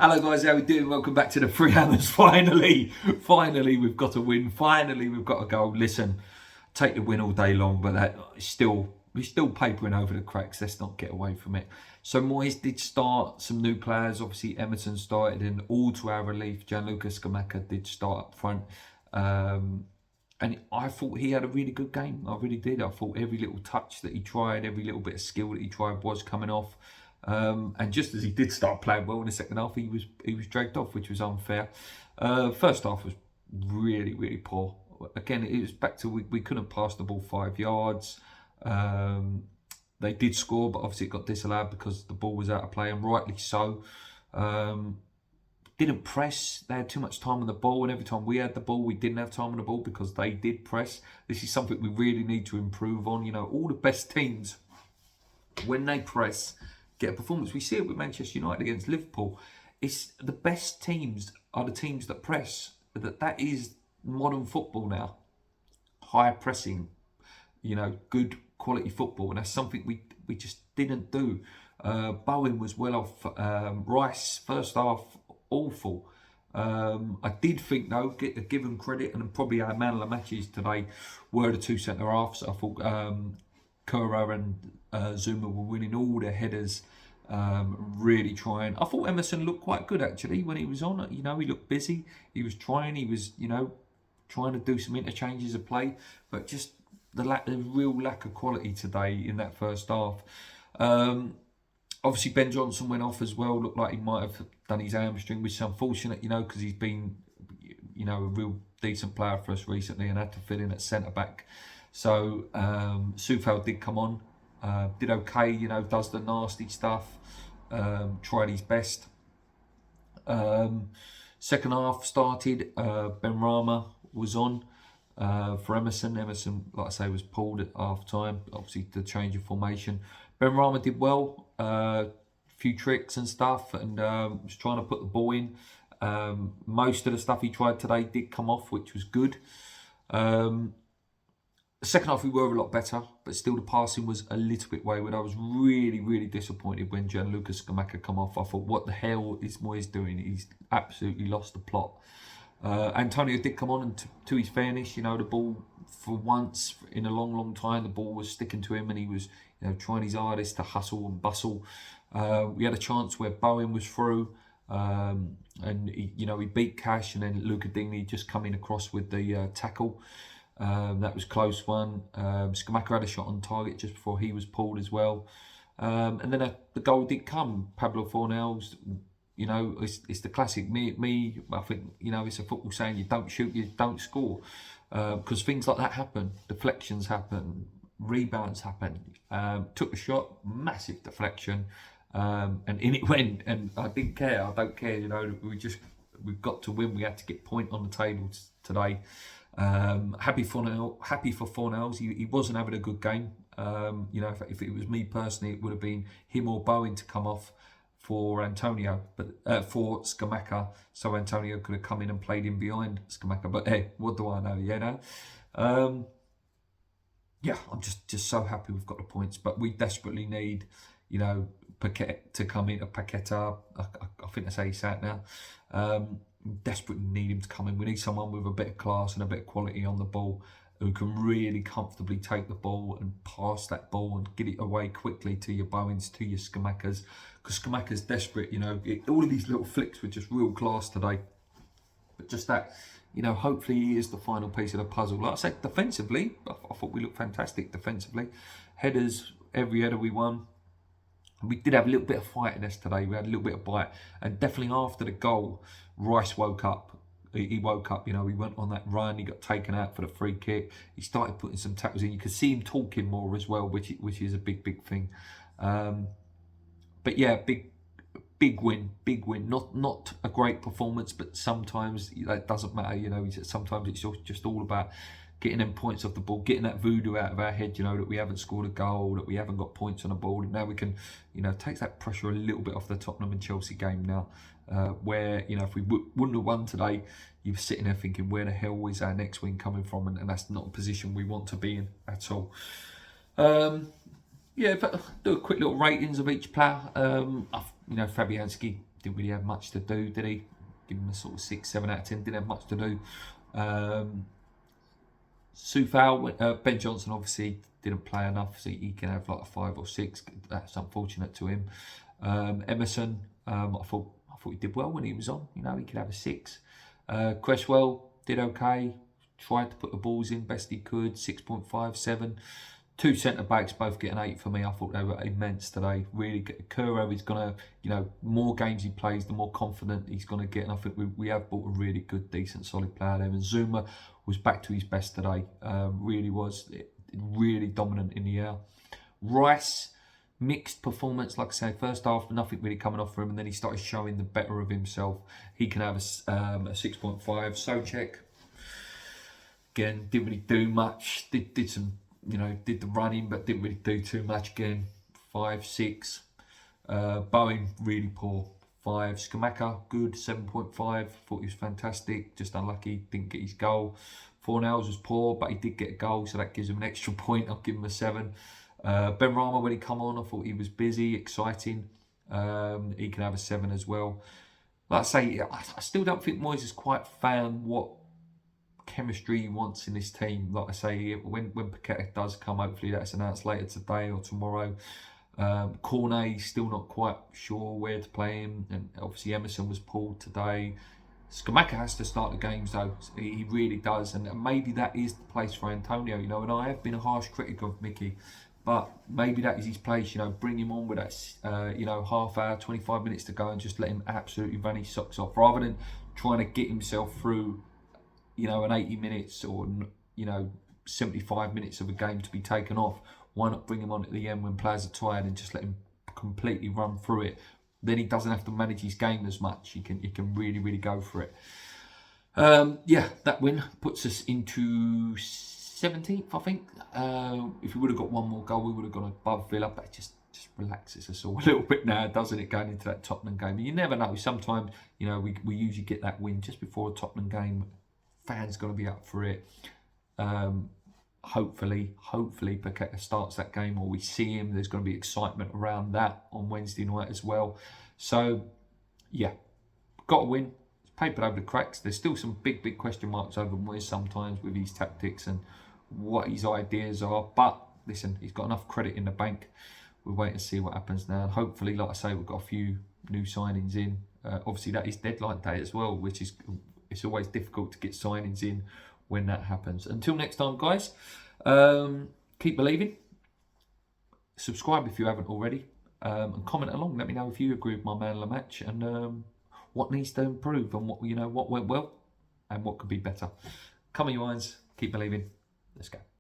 Hello guys, how we doing? Welcome back to the Free Hammers. Finally, we've got a win. Finally, we've got a goal. Listen, take the win all day long, but we're still papering over the cracks. Let's not get away from it. So Moyes did start some new players. Obviously, Emerson started, and all to our relief, Gianluca Scamacca did start up front. And I thought he had a really good game. I really did. I thought every little touch that he tried, every little bit of skill that he tried was coming off. And just as he did start playing well in the second half, he was dragged off, which was unfair. First half was really poor. Again, it was back to we couldn't pass the ball 5 yards. They did score, but obviously it got disallowed because the ball was out of play, and rightly so. Didn't press. They had too much time on the ball, and every time we had the ball, we didn't have time on the ball because they did press. This is something we really need to improve on. You know, all the best teams, when they press, get a performance. We see it with Manchester United against Liverpool. It's the best teams are the teams that press. That is modern football now. High pressing, good quality football, and that's something we just didn't do. Bowen was well off. Rice first half awful. I did think though, give them credit, and probably our man of the matches today were the two centre halves. I thought Kura and Zuma were winning all their headers, really trying. I thought Emerson looked quite good actually when he was on. He looked busy. He was trying. He was trying to do some interchanges of play, but just the real lack of quality today in that first half. Obviously Ben Johnson went off as well. Looked like he might have done his hamstring, which is unfortunate, because he's been, a real decent player for us recently and had to fill in at centre back. So Sufal did come on, did okay, does the nasty stuff, tried his best. Second half started, Ben Rama was on for Emerson. Emerson, like I say, was pulled at half time, obviously the change of formation. Ben Rama did well, a few tricks and stuff, and was trying to put the ball in. Most of the stuff he tried today did come off, which was good. Second half we were a lot better, but still the passing was a little bit wayward. I was really disappointed when Gianluca Scamacca come off. I thought, what the hell is Moyes doing? He's absolutely lost the plot. Antonio did come on, and to his fairness, the ball, for once in a long time, the ball was sticking to him, and he was trying his hardest to hustle and bustle. We had a chance where Bowen was through, and he beat Cash, and then Luca Digne just coming across with the tackle. That was a close one. Scamacca had a shot on target just before he was pulled as well. And then the goal did come. Pablo Fornells, it's the classic me. I think, it's a football saying, you don't shoot, you don't score. Because things like that happen. Deflections happen. Rebounds happen. Took a shot, massive deflection. And in it went. And I didn't care. I don't care. We've got to win. We had to get point on the table today. Happy for Fornells. He wasn't having a good game. If it was me personally, it would have been him or Bowen to come off for Antonio, but for Scamacca, so Antonio could have come in and played in behind Scamacca. But hey, what do I know? I'm just so happy we've got the points, but we desperately need, Paqueta to come in. Paqueta, I think that's how you say it now. Desperately need him to come in. We need someone with a bit of class and a bit of quality on the ball, who can really comfortably take the ball and pass that ball and get it away quickly to your Bowens, to your Scamaccas, because Scamacca's desperate. All of these little flicks were just real class today. But just that, hopefully he is the final piece of the puzzle. Like I said, defensively, I thought we looked fantastic defensively. Headers, every header we won. We did have a little bit of fight in us today. We had a little bit of bite. And definitely after the goal, Rice woke up. He woke up, he went on that run. He got taken out for the free kick. He started putting some tackles in. You could see him talking more as well, which is a big thing. But yeah, big win. Not a great performance, but sometimes that doesn't matter. Sometimes it's just all about getting them points off the ball, getting that voodoo out of our head, that we haven't scored a goal, that we haven't got points on the board. And now we can, take that pressure a little bit off the Tottenham and Chelsea game now, where, if we wouldn't have won today, you're sitting there thinking, where the hell is our next win coming from? And that's not a position we want to be in at all. But do a quick little ratings of each player. Fabianski Didn't really have much to do, did he? Give him a sort of 6, 7 out of 10. Didn't have much to do. Soufal, Ben Johnson obviously didn't play enough, so he can have like a 5 or 6. That's unfortunate to him. Emerson, I thought he did well when he was on. You know, he could have a 6. Cresswell did okay. Tried to put the balls in best he could. 6.5, 7. 2 centre backs both getting 8 for me. I thought they were immense today. Really good. Kuro is gonna, you know, more games he plays, the more confident he's gonna get. And I think we have bought a really good, decent, solid player there. And Zuma was back to his best today. Really was. Really dominant in the air. Rice, mixed performance. Like I say, first half nothing really coming off for him, and then he started showing the better of himself. He can have a 6.5. Socek, again, didn't really do much. Did some, you know, did the running, but didn't really do too much. Again, 5, 6. Bowen, really poor. 5. Skamaka, good. 7.5. Thought he was fantastic. Just unlucky, didn't get his goal. Fornals was poor, but he did get a goal, so that gives him an extra point. I'll give him a 7. Ben Rama, when he come on, I thought he was busy, exciting. He can have a 7 as well. Like I say, I still don't think Moyes has quite found what chemistry he wants in this team. Like I say, when Paqueta does come, hopefully that's announced later today or tomorrow. Cornet still not quite sure where to play him, and obviously Emerson was pulled today. Skamaka has to start the games though, he really does, and maybe that is the place for Antonio, you know. And I have been a harsh critic of Mickey, but maybe that is his place, you know. Bring him on with that, you know, half hour, 25 minutes to go, and just let him absolutely run his socks off, rather than trying to get himself through, you know, an 80 minutes or, you know, 75 minutes of a game to be taken off. Why not bring him on at the end when players are tired and just let him completely run through it? Then he doesn't have to manage his game as much. He can really, really go for it. Yeah, that win puts us into 17th, I think. If we would have got one more goal, we would have gone above Villa, but it just relaxes us all a little bit now, doesn't it, going into that Tottenham game? And you never know. Sometimes, you know, we usually get that win just before a Tottenham game. Fans going to be up for it. Hopefully Paqueta starts that game, or we see him. There's going to be excitement around that on Wednesday night as well. So, yeah, got a win. It's papered over the cracks. There's still some big question marks over Moyes sometimes with his tactics and what his ideas are. But listen, he's got enough credit in the bank. We'll wait and see what happens now. And hopefully, like I say, we've got a few new signings in. Obviously, that is deadline day as well, which is, it's always difficult to get signings in when that happens. Until next time, guys, keep believing. Subscribe if you haven't already, and comment along. Let me know if you agree with my man of the match, and what needs to improve, and what, you know, what went well and what could be better. Come on, you irons, keep believing. Let's go.